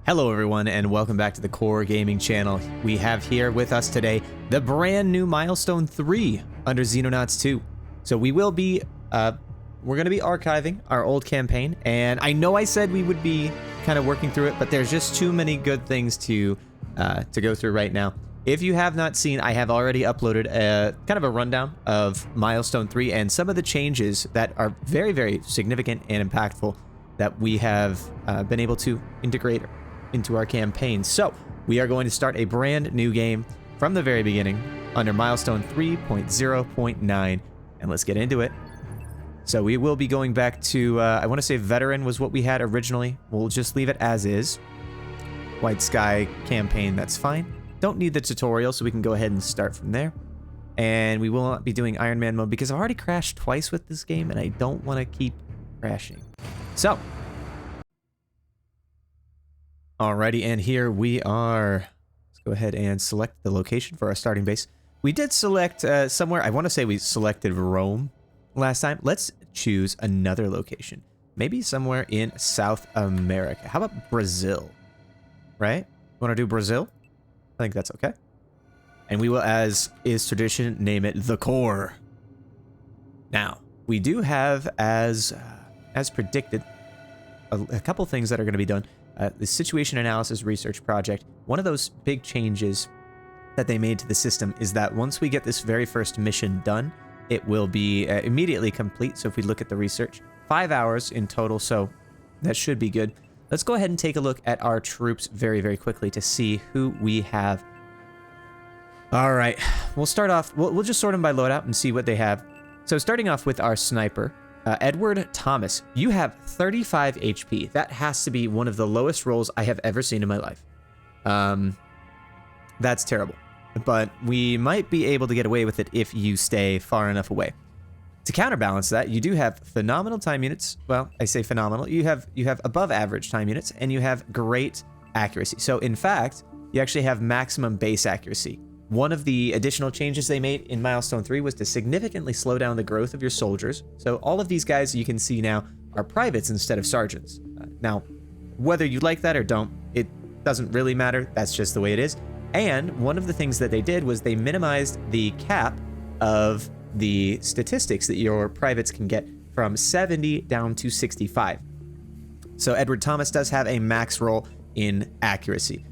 Hello everyone and welcome back to the Core Gaming channel. We have here with us today the brand new Milestone 3 under Xenonauts 2. So we will be, we're going to be archiving our old campaign, and I know I said we would be kind of working through it, but there's just too many good things to go through right now. If you have not seen, I have already uploaded a kind of a rundown of Milestone 3 and some of the changes that are very, very significant and impactful that we have been able to integrate into our campaign. So we are going to start a brand new game from the very beginning under Milestone 3.0.9, and let's get into it. So we will be going back to, I want to say veteran was what we had originally. We'll just leave it as is. White Sky campaign, that's fine. Don't need the tutorial, so we can go ahead and start from there. And we will not be doing Iron Man mode because I've already crashed twice with this game and I don't want to keep crashing. So alrighty, and here we are. Let's go ahead and select the location for our starting base. We did select somewhere, I want to say we selected Rome last time. Let's choose another location. Maybe somewhere in South America. How about Brazil? Right? Want to do Brazil? I think that's okay. And we will, as is tradition, name it The Core. Now, we do have, as predicted, a couple things that are going to be done. The situation analysis research project, one of those big changes that they made to the system is that once we get this very first mission done, it will be immediately complete. So if we look at the research, 5 hours in total, so that should be good. Let's go ahead and take a look at our troops very, very quickly to see who we have. All right, we'll start off, we'll just sort them by loadout and see what they have. So starting off with our sniper, Edward Thomas, you have 35 HP. That has to be one of the lowest rolls I have ever seen in my life. That's terrible. But we might be able to get away with it if you stay far enough away. To counterbalance that, you do have phenomenal time units. Well, I say phenomenal. You have above average time units, and you have great accuracy. So in fact, you actually have maximum base accuracy. One of the additional changes they made in Milestone 3 was to significantly slow down the growth of your soldiers. So all of these guys you can see now are privates instead of sergeants. Now, whether you like that or don't, it doesn't really matter. That's just the way it is. And one of the things that they did was they minimized the cap of the statistics that your privates can get from 70 down to 65. So Edward Thomas does have a max roll in accuracy.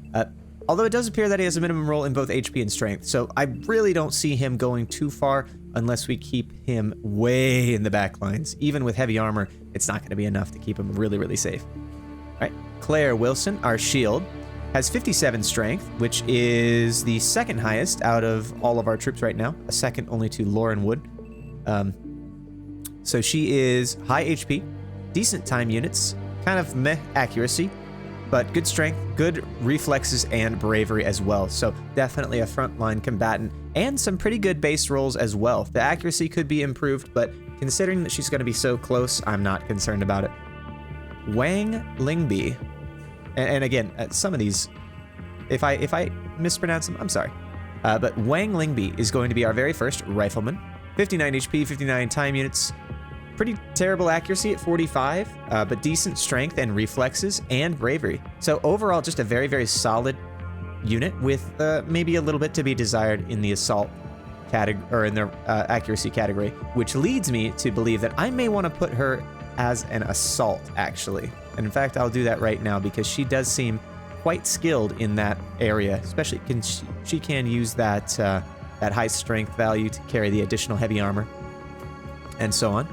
Although it does appear that he has a minimum roll in both HP and strength, so I really don't see him going too far unless we keep him way in the back lines. Even with heavy armor, it's not going to be enough to keep him really, really safe. All right, Claire Wilson, our shield, has 57 strength, which is the second highest out of all of our troops right now, a second only to Lauren Wood. So she is high HP, decent time units, kind of meh accuracy, but good strength, good reflexes, and bravery as well. So definitely a frontline combatant, and some pretty good base rolls as well. The accuracy could be improved, but considering that she's going to be so close, I'm not concerned about it. Wang Lingbi, and again, some of these, if I mispronounce them, I'm sorry. But Wang Lingbi is going to be our very first rifleman. 59 HP, 59 time units. Pretty terrible accuracy at 45, but decent strength and reflexes and bravery. So overall, just a very, very solid unit with maybe a little bit to be desired in the assault category, or in the accuracy category, which leads me to believe that I may want to put her as an assault, actually. And in fact, I'll do that right now because she does seem quite skilled in that area, especially she can use that that high strength value to carry the additional heavy armor and so on.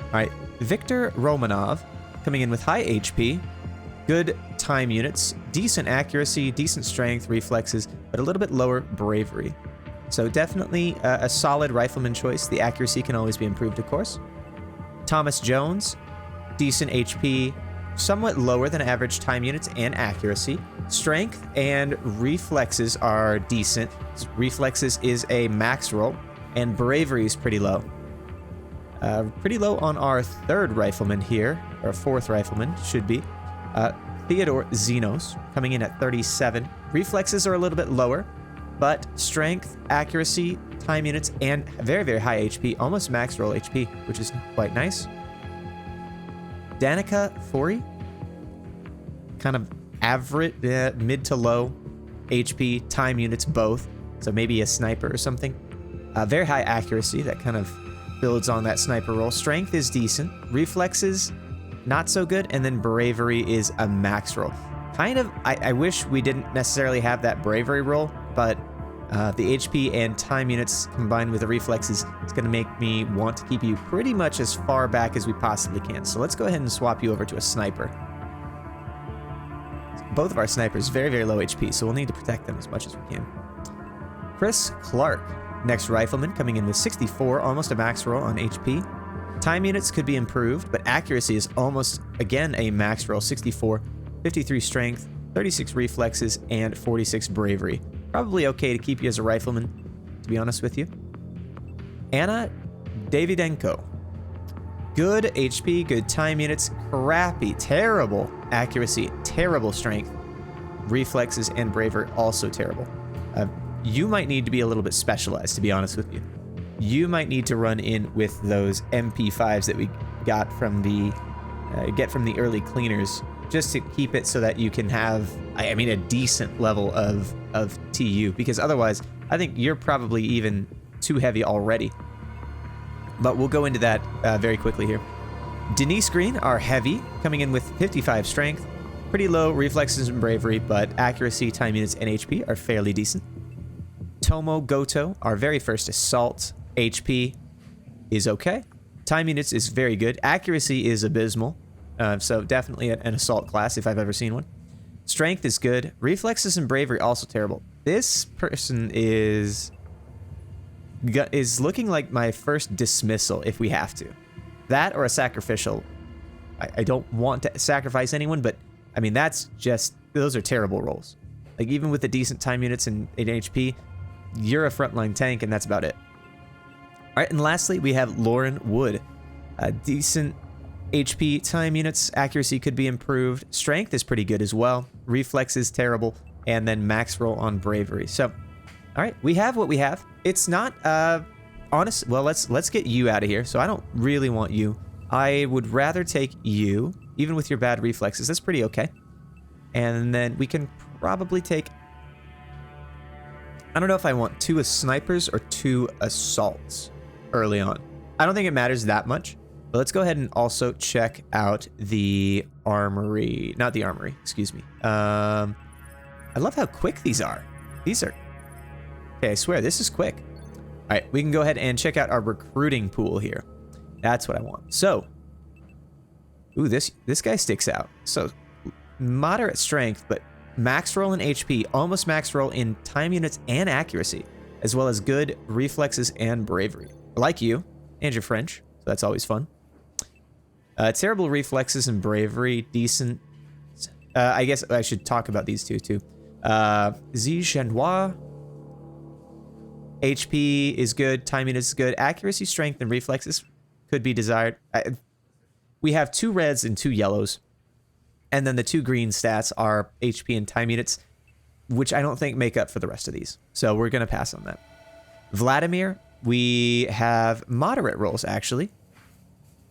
All right, Victor Romanov coming in with high HP, good time units, decent accuracy, decent strength, reflexes, but a little bit lower bravery. So definitely a solid rifleman choice. The accuracy can always be improved, of course. Thomas Jones, decent HP, somewhat lower than average time units and accuracy. Strength and reflexes are decent. Reflexes is a max roll, and bravery is pretty low. Pretty low on our third rifleman here, or fourth rifleman should be. Theodore Xenos coming in at 37. Reflexes are a little bit lower, but strength, accuracy, time units, and very, very high HP, almost max roll HP, which is quite nice. Danica Fori, kind of average, mid to low HP, time units both. So maybe a sniper or something. Very high accuracy, that kind of builds on that sniper roll. Strength is decent. Reflexes, not so good. And then bravery is a max roll. Kind of, I wish we didn't necessarily have that bravery roll, but the HP and time units combined with the reflexes is going to make me want to keep you pretty much as far back as we possibly can. So let's go ahead and swap you over to a sniper. Both of our snipers very, very low HP, so we'll need to protect them as much as we can. Chris Clark, next rifleman, coming in with 64, almost a max roll on HP. Time units could be improved, but accuracy is almost, again, a max roll, 64, 53 strength, 36 reflexes, and 46 bravery. Probably okay to keep you as a rifleman, to be honest with you. Anna Davidenko. Good HP, good time units, crappy, terrible accuracy, terrible strength, reflexes, and bravery, also terrible. You might need to be a little bit specialized, to be honest with you. You might need to run in with those MP5s that we got from the early cleaners, just to keep it so that you can have, I mean, a decent level of TU, because otherwise, I think you're probably even too heavy already. But we'll go into that very quickly here. Denise Green are heavy, coming in with 55 strength, pretty low reflexes and bravery, but accuracy, time units, and HP are fairly decent. Tomo Goto, our very first assault, HP is okay. Time units is very good. Accuracy is abysmal. So definitely an assault class if I've ever seen one. Strength is good. Reflexes and bravery also terrible. This person is looking like my first dismissal if we have to. That or a sacrificial. I don't want to sacrifice anyone, but I mean, those are terrible rolls. Like even with the decent time units and 8 HP, you're a frontline tank and that's about it. All right, and lastly, we have Lauren Wood. Decent HP, time units, accuracy could be improved. Strength is pretty good as well. Reflex is terrible. And then max roll on bravery. So, all right, we have what we have. It's not honest. Well, let's get you out of here. So I don't really want you. I would rather take you, even with your bad reflexes. That's pretty okay. And then we can probably take, I don't know if I want 2 snipers or 2 assaults early on. I don't think it matters that much. But let's go ahead and also check out the armory. Not the armory, excuse me. I love how quick these are. These are... Okay, I swear, this is quick. All right, we can go ahead and check out our recruiting pool here. That's what I want. So, ooh, this guy sticks out. So, moderate strength, but max roll in HP, almost max roll in time units and accuracy, as well as good reflexes and bravery. I like you, and you're French, so that's always fun. Terrible reflexes and bravery, decent. I guess I should talk about these two too. Xenonauts. HP is good, time units is good, accuracy, strength, and reflexes could be desired. We have 2 reds and 2 yellows, and then the 2 green stats are HP and time units, which I don't think make up for the rest of these. So we're gonna pass on that. Vladimir, we have moderate rolls actually.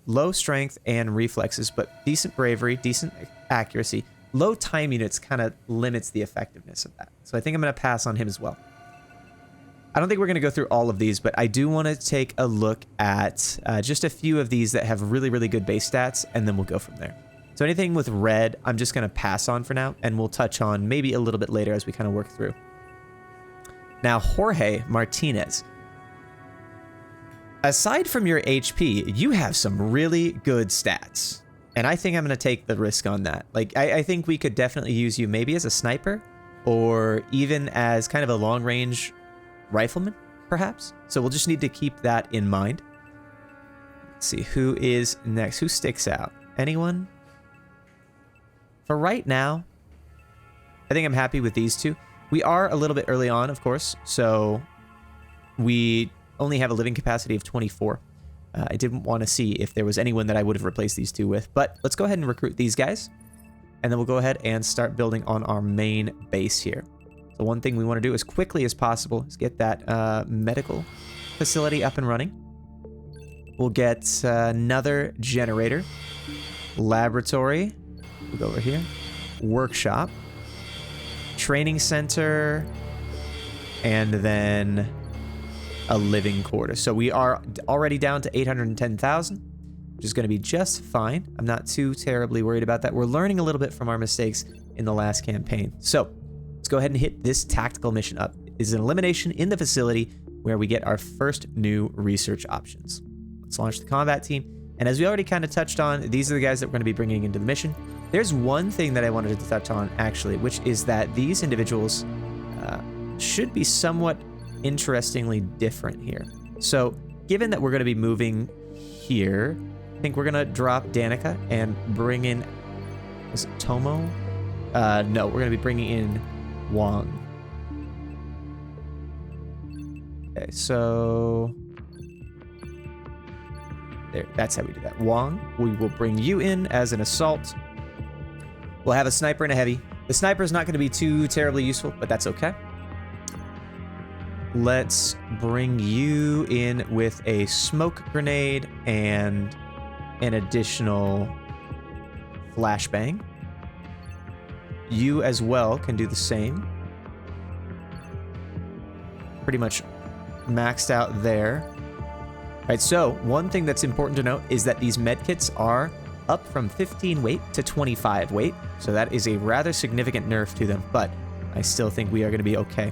Low strength and reflexes, but decent bravery, decent accuracy. Low time units kind of limits the effectiveness of that. So I think I'm going to pass on him as well. I don't think we're going to go through all of these, but I do want to take a look at just a few of these that have really, really good base stats, and then we'll go from there. So anything with red, I'm just going to pass on for now, and we'll touch on maybe a little bit later as we kind of work through. Now, Jorge Martinez. Aside from your HP, you have some really good stats. And I think I'm going to take the risk on that. Like, I think we could definitely use you maybe as a sniper or even as kind of a long-range rifleman, perhaps. So we'll just need to keep that in mind. Let's see, who is next? Who sticks out? Anyone? For right now, I think I'm happy with these 2. We are a little bit early on, of course, so we only have a living capacity of 24. I didn't want to see if there was anyone that I would have replaced these 2 with, but let's go ahead and recruit these guys, and then we'll go ahead and start building on our main base here. So one thing we want to do as quickly as possible is get that medical facility up and running. We'll get another generator. Laboratory. We'll go over here. workshop, training center, and then a living quarter. So we are already down to 810,000, which is going to be just fine. I'm not too terribly worried about that. We're learning a little bit from our mistakes in the last campaign. So let's go ahead and hit this tactical mission up. It's an elimination in the facility where we get our first new research options. Let's launch the combat team. And as we already kind of touched on, these are the guys that we're going to be bringing into the mission. There's one thing that I wanted to touch on, actually, which is that these individuals should be somewhat interestingly different here. So given that we're going to be moving here, I think we're going to drop Danica and bring in... Is it Tomo? No, we're going to be bringing in Wong. Okay, so... There, that's how we do that. Wong, we will bring you in as an assault. We'll have a sniper and a heavy. The sniper is not going to be too terribly useful, but that's okay. Let's bring you in with a smoke grenade and an additional flashbang. You as well can do the same. Pretty much maxed out there. All right, so one thing that's important to note is that these medkits are up from 15 weight to 25 weight. So that is a rather significant nerf to them, but I still think we are going to be okay.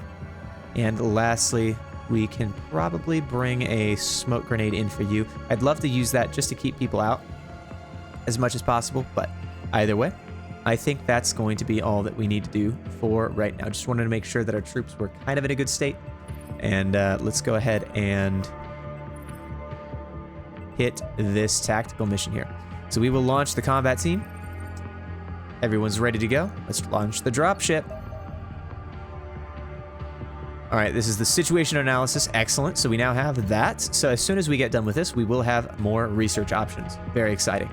And lastly, we can probably bring a smoke grenade in for you. I'd love to use that just to keep people out as much as possible, but either way, I think that's going to be all that we need to do for right now. Just wanted to make sure that our troops were kind of in a good state. And let's go ahead and hit this tactical mission here. So we will launch the combat team. Everyone's ready to go. Let's launch the dropship. All right, this is the situation analysis. Excellent. So we now have that. So as soon as we get done with this, we will have more research options. Very exciting.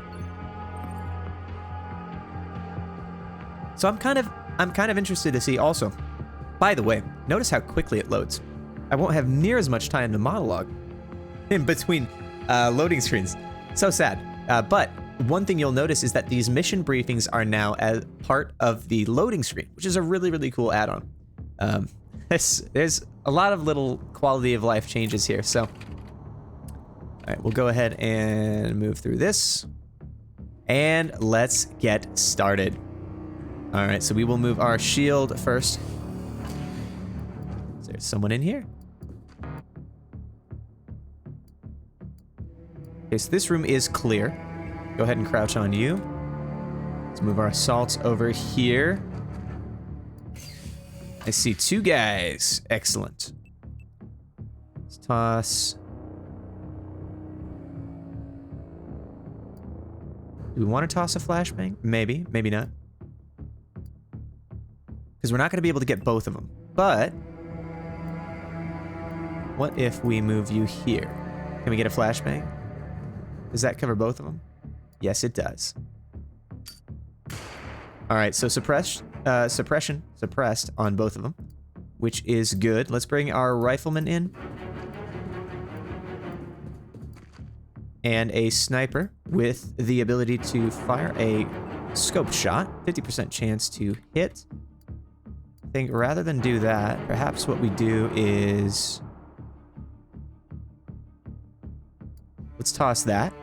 So I'm kind of interested to see also. By the way, notice how quickly it loads. I won't have near as much time to monologue in between loading screens. So sad. But one thing you'll notice is that these mission briefings are now as part of the loading screen, which is a really, really cool add-on. There's a lot of little quality of life changes here. So, all right, we'll go ahead and move through this. And let's get started. All right, so we will move our shield first. Is there someone in here? Okay, so this room is clear. Go ahead and crouch on you. Let's move our assaults over here. I see two guys. Excellent. Let's toss. Do we want to toss a flashbang? Maybe, maybe not. Because we're not going to be able to get both of them. But what if we move you here? Can we get a flashbang? Does that cover both of them? Yes, it does. All right, so suppression suppressed on both of them, which is good. Let's bring our rifleman in. And a sniper with the ability to fire a scope shot. 50% chance to hit. I think rather than do that, perhaps what we do is... Let's toss that.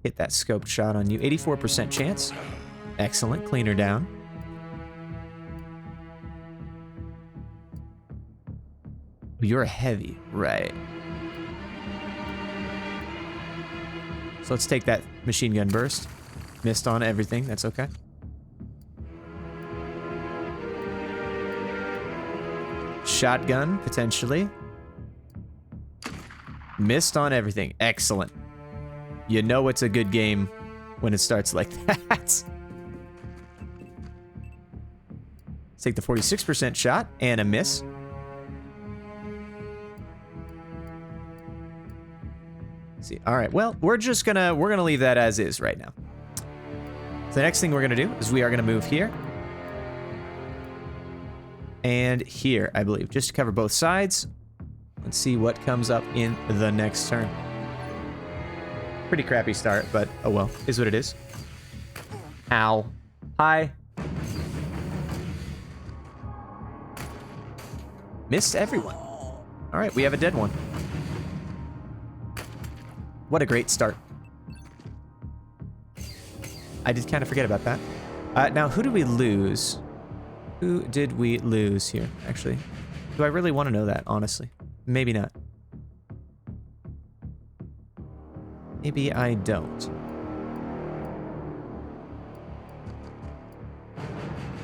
Hit that scoped shot on you. 84% chance. Excellent. Clean her down. You're a heavy. Right. So let's take that machine gun burst. Missed on everything. That's okay. Shotgun, potentially. Missed on everything. Excellent. You know it's a good game when it starts like that. Let's take the 46% shot and a miss. Let's see. All right. Well, we're gonna leave that as is right now. So the next thing we're gonna do is we are gonna move here and here, I believe, just to cover both sides. Let's see what comes up in the next turn. Pretty crappy start, but oh well. Is what it is. Ow. Hi. Missed everyone. All right, we have a dead one. What a great start. I did kind of forget about that. Now, who did we lose? Who did we lose here, actually? Do I really want to know that, honestly? Maybe not. Maybe I don't.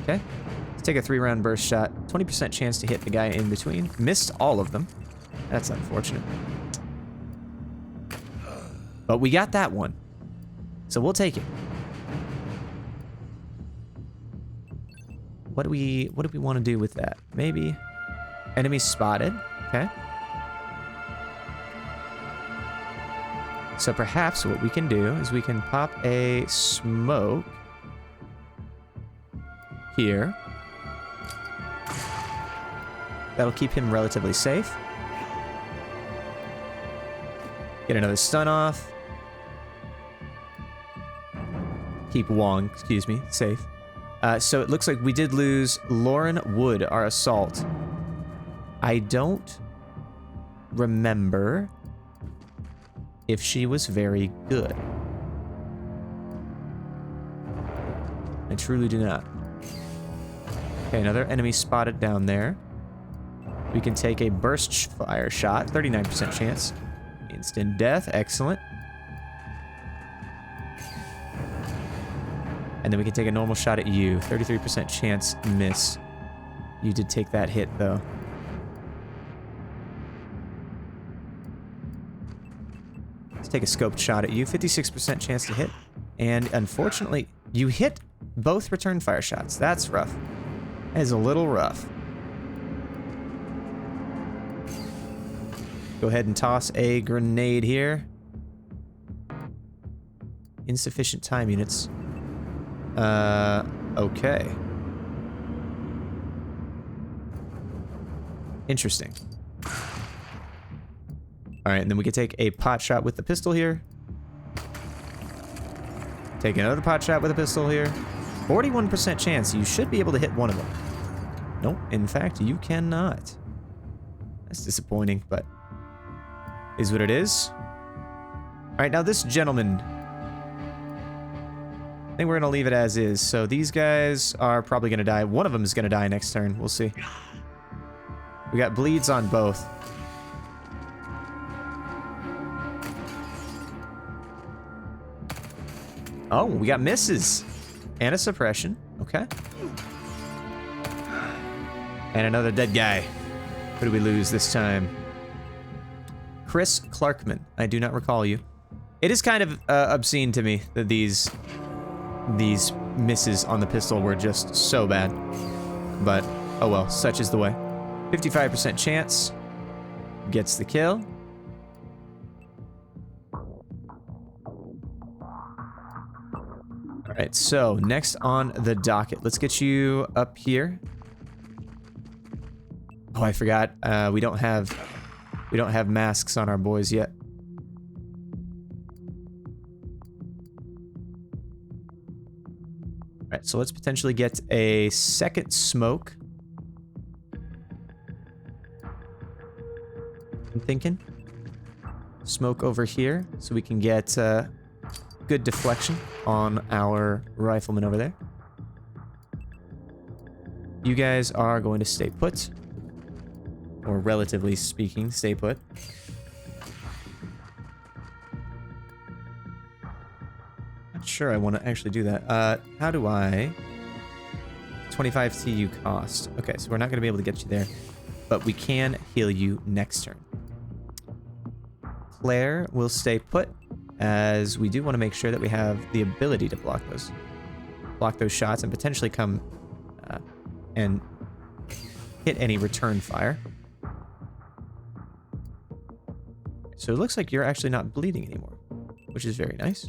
Okay. Let's take a 3-round burst shot. 20% chance to hit the guy in between. Missed all of them. That's unfortunate. But we got that one. So we'll take it. What do we want to do with that? Maybe enemy spotted. Okay. So perhaps what we can do is we can pop a smoke here. That'll keep him relatively safe. Get another stun off. Keep Wong, excuse me, safe. So it looks like we did lose Lauren Wood, our assault. I don't remember if she was very good. I truly do not. Okay, another enemy spotted down there. We can take a burst fire shot, 39% chance. Instant death, excellent. And then we can take a normal shot at you, 33% chance miss. You did take that hit though. Let's take a scoped shot at you, 56% chance to hit. And unfortunately, you hit both return fire shots. That's rough. That is a little rough. Go ahead and toss a grenade here. Insufficient time units. Okay. Interesting. Alright, and then we can take a pot shot with the pistol here. Take another pot shot with a pistol here. 41% chance. You should be able to hit one of them. Nope, in fact, you cannot. That's disappointing, but is what it is. Alright, now this gentleman, I think we're going to leave it as is. So these guys are probably going to die. One of them is going to die next turn. We'll see. We got bleeds on both. Oh, we got misses. And a suppression. Okay. And another dead guy. Who do we lose this time? Chris Clarkman. I do not recall you. It is kind of obscene to me that these misses on the pistol were just so bad. But, oh well, such is the way. 55% chance. Gets the kill. Alright, so next on the docket. Let's get you up here. Oh, I forgot. We don't have masks on our boys yet. Alright, so let's potentially get a second smoke. I'm thinking. Smoke over here so we can get good deflection on our rifleman over there. You guys are going to stay put. Or relatively speaking, stay put. Not sure I want to actually do that. How do I... 25 TU cost. Okay, so we're not going to be able to get you there. But we can heal you next turn. Claire will stay put, as we do want to make sure that we have the ability to block those shots and potentially come and hit any return fire. So it looks like you're actually not bleeding anymore, which is very nice.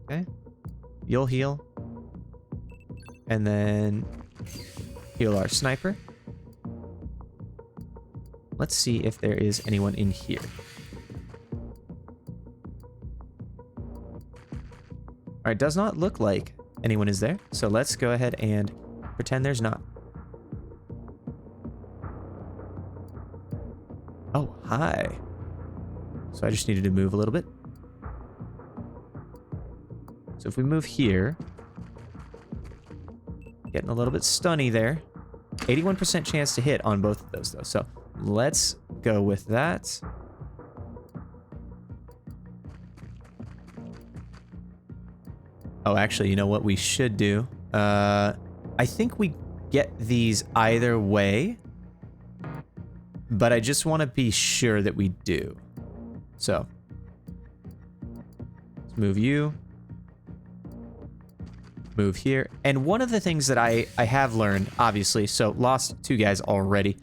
Okay. You'll heal. And then heal our sniper. Let's see if there is anyone in here. right, does not look like anyone is there. So let's go ahead and pretend there's not. Oh, hi. So I just needed to move a little bit. So if we move here, getting a little bit stunny there. 81% chance to hit on both of those though. So let's go with that. Oh, actually, you know what we should do? I think we get these either way, but I just want to be sure that we do. So let's move you. Move here. And one of the things that I have learned, obviously, so lost 2 guys already,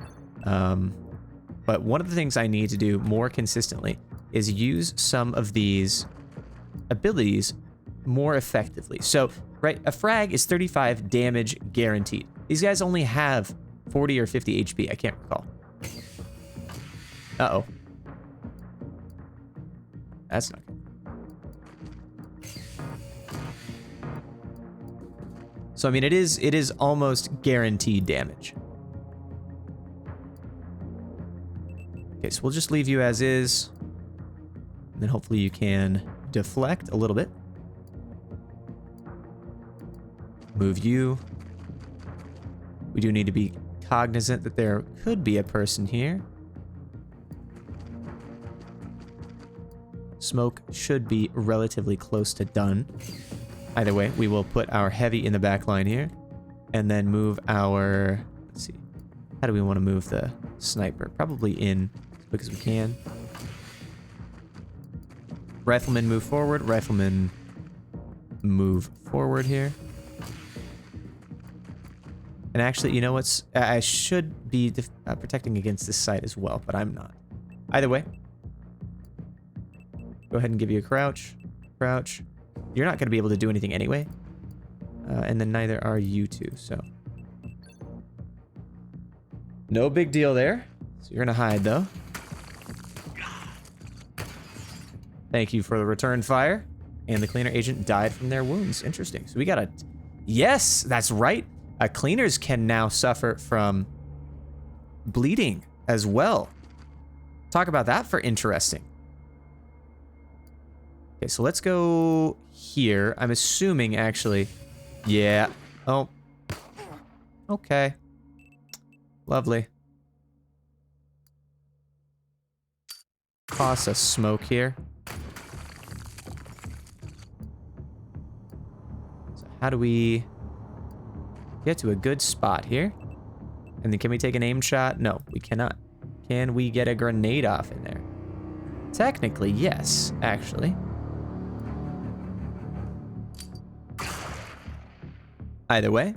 but one of the things I need to do more consistently is use some of these abilities more effectively. So, right, a frag is 35 damage guaranteed. These guys only have 40 or 50 HP. I can't recall. Uh-oh. That's not good. So, I mean, it is almost guaranteed damage. Okay, so we'll just leave you as is. And then hopefully you can deflect a little bit. Move you. We do need to be cognizant that there could be a person here. Smoke should be relatively close to done. Either way, we will put our heavy in the back line here, and then move our, let's see, how do we want to move the sniper? Probably in as quick as we can. Rifleman move forward, rifleman move forward here. And actually, you know what's, I should be protecting against this side as well, but I'm not. Either way, go ahead and give you a crouch, crouch. You're not going to be able to do anything anyway. And then neither are you two, so. No big deal there. So you're going to hide, though. Thank you for the return fire. And the cleaner agent died from their wounds. Interesting. So we got a... Yes, that's right. Cleaners can now suffer from bleeding as well. Talk about that for interesting. Okay, so let's go here. I'm assuming, actually... Yeah. Oh. Okay. Lovely. Toss a smoke here. So how do we get to a good spot here? And then can we take an aim shot? No, we cannot. Can we get a grenade off in there? Technically, yes, actually. Either way,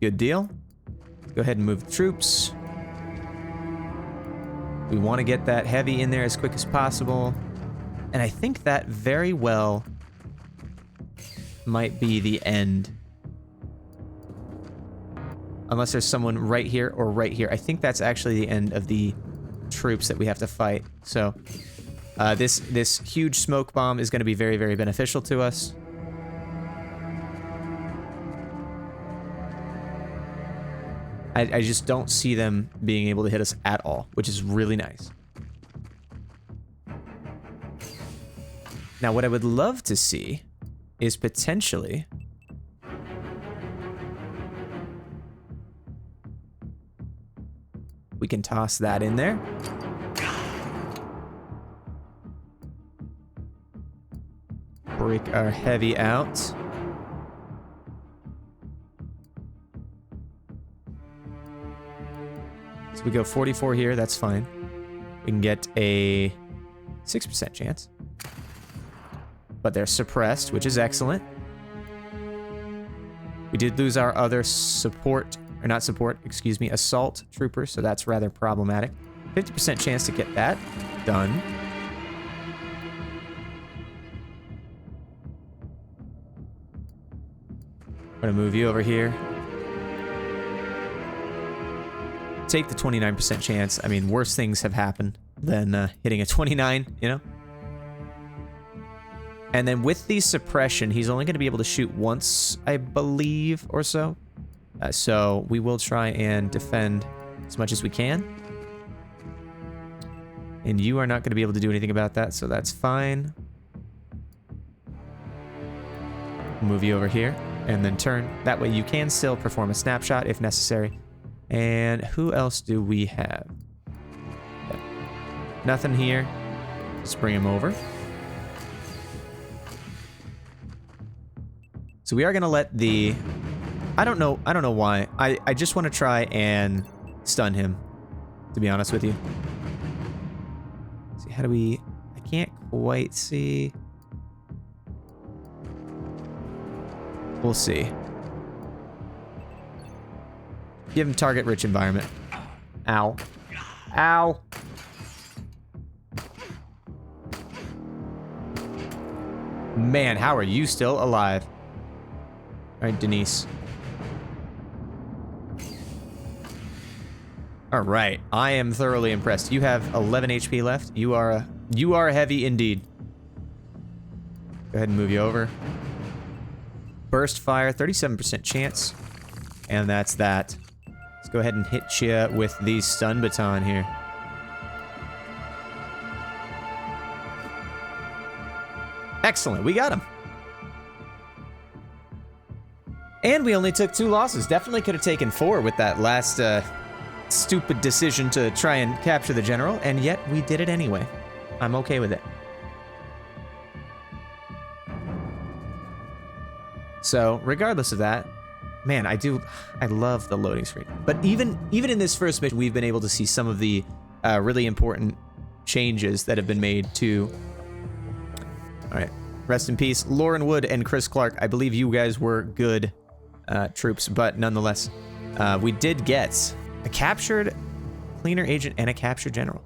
good deal. Go ahead and move the troops. We want to get that heavy in there as quick as possible. And I think that very well might be the end. Unless there's someone right here or right here. I think that's actually the end of the troops that we have to fight. So this huge smoke bomb is going to be very, very beneficial to us. I just don't see them being able to hit us at all, which is really nice. Now, what I would love to see is potentially... we can toss that in there. Break our heavy out. So we go 44 here, that's fine. We can get a 6% chance. But they're suppressed, which is excellent. We did lose our other support, or not support, excuse me, assault trooper, so that's rather problematic. 50% chance to get that done. I'm gonna move you over here. Take the 29% chance. I mean, worse things have happened than hitting a 29, you know? And then with the suppression, he's only going to be able to shoot once, I believe, or so. So we will try and defend as much as we can. And you are not going to be able to do anything about that, so that's fine. Move you over here, and then turn. That way you can still perform a snapshot if necessary. And who else do we have? Okay. Nothing here. Just bring him over. So we are going to let the... I don't know why. I just want to try and stun him, to be honest with you. Let's see, how do we... I can't quite see... We'll see. Give him target-rich environment. Ow. Ow! Man, how are you still alive? Alright, Denise. Alright, I am thoroughly impressed. You have 11 HP left. You are heavy indeed. Go ahead and move you over. Burst fire, 37% chance. And that's that. Let's go ahead and hit you with the stun baton here. Excellent, we got him. And we only took 2 losses. Definitely could have taken 4 with that last stupid decision to try and capture the general, and yet we did it anyway. I'm okay with it. So, regardless of that, man, I love the loading screen. But even in this first mission, we've been able to see some of the really important changes that have been made to... Alright, rest in peace. Lauren Wood and Chris Clark, I believe you guys were good troops, but nonetheless, we did get a captured cleaner agent and a captured general.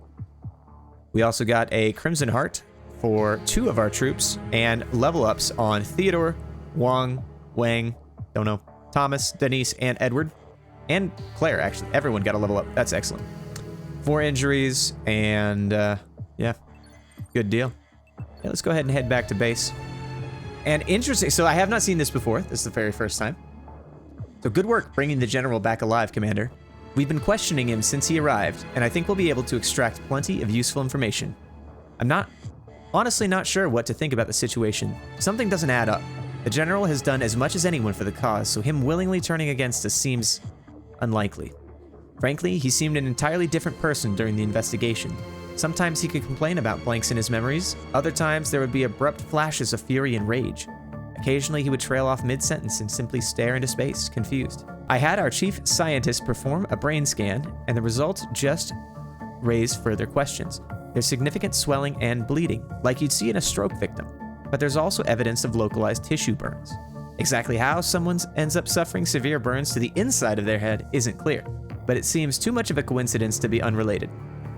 We also got a Crimson Heart for 2 of our troops, and level ups on Theodore, Wang, don't know, Thomas, Denise, and Edward. And Claire, actually. Everyone got a level up. That's excellent. 4 injuries, and yeah, good deal. Yeah, let's go ahead and head back to base. And interesting, so I have not seen this before. This is the very first time. So good work bringing the general back alive, Commander. We've been questioning him since he arrived, and I think we'll be able to extract plenty of useful information. I'm honestly not sure what to think about the situation. Something doesn't add up. The general has done as much as anyone for the cause, so him willingly turning against us seems unlikely. Frankly, he seemed an entirely different person during the investigation. Sometimes he could complain about blanks in his memories, other times there would be abrupt flashes of fury and rage. Occasionally he would trail off mid-sentence and simply stare into space, confused. I had our chief scientist perform a brain scan, and the results just raised further questions. There's significant swelling and bleeding, like you'd see in a stroke victim. But there's also evidence of localized tissue burns. Exactly how someone ends up suffering severe burns to the inside of their head isn't clear, but it seems too much of a coincidence to be unrelated.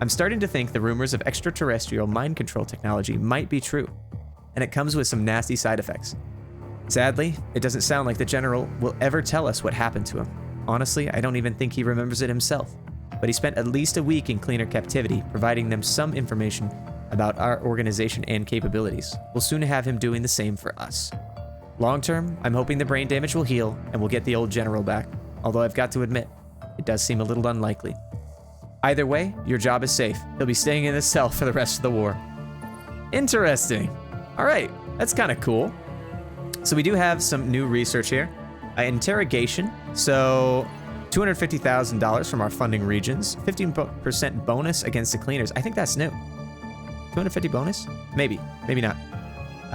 I'm starting to think the rumors of extraterrestrial mind control technology might be true, and it comes with some nasty side effects. Sadly, it doesn't sound like the general will ever tell us what happened to him. Honestly, I don't even think he remembers it himself, but he spent at least a week in cleaner captivity, providing them some information about our organization and capabilities. We'll soon have him doing the same for us. Long term, I'm hoping the brain damage will heal and we'll get the old general back, although I've got to admit, it does seem a little unlikely. Either way, your job is safe. He'll be staying in this cell for the rest of the war. Interesting. All right, that's kind of cool. So we do have some new research here. Interrogation. So $250,000 from our funding regions. 15% bonus against the cleaners. I think that's new. 250 bonus? Maybe. Maybe not.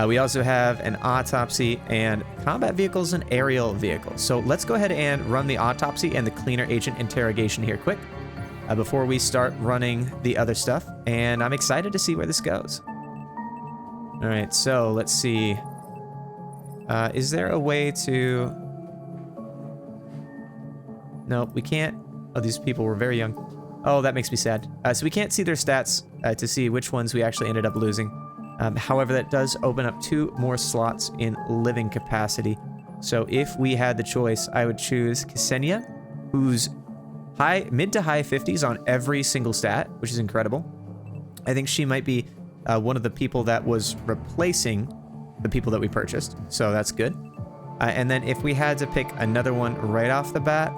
We also have an autopsy and combat vehicles and aerial vehicles. So let's go ahead and run the autopsy and the cleaner agent interrogation here quick before we start running the other stuff. And I'm excited to see where this goes. All right, so let's see. Is there a way to... No, we can't. Oh, these people were very young. Oh, that makes me sad. So we can't see their stats to see which ones we actually ended up losing. However, that does open up 2 more slots in living capacity. So if we had the choice, I would choose Ksenia, who's mid to high 50s on every single stat, which is incredible. I think she might be one of the people that was replacing the people that we purchased. So that's good. And then if we had to pick another one right off the bat,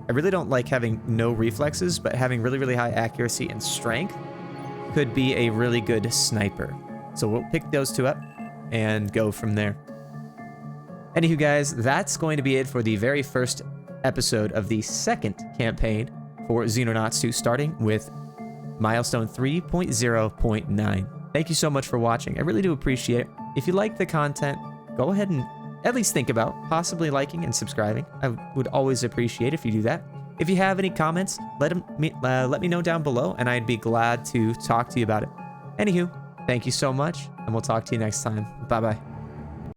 I really don't like having no reflexes, but having really, really high accuracy and strength could be a really good sniper. So we'll pick those two up and go from there. Anywho, guys, that's going to be it for the very first episode of the second campaign for Xenonauts 2, starting with Milestone 3.0.9. Thank you so much for watching. I really do appreciate it. If you like the content, go ahead and at least think about possibly liking and subscribing. I would always appreciate if you do that. If you have any comments, let me know down below, and I'd be glad to talk to you about it. Anywho, thank you so much, and we'll talk to you next time. Bye-bye.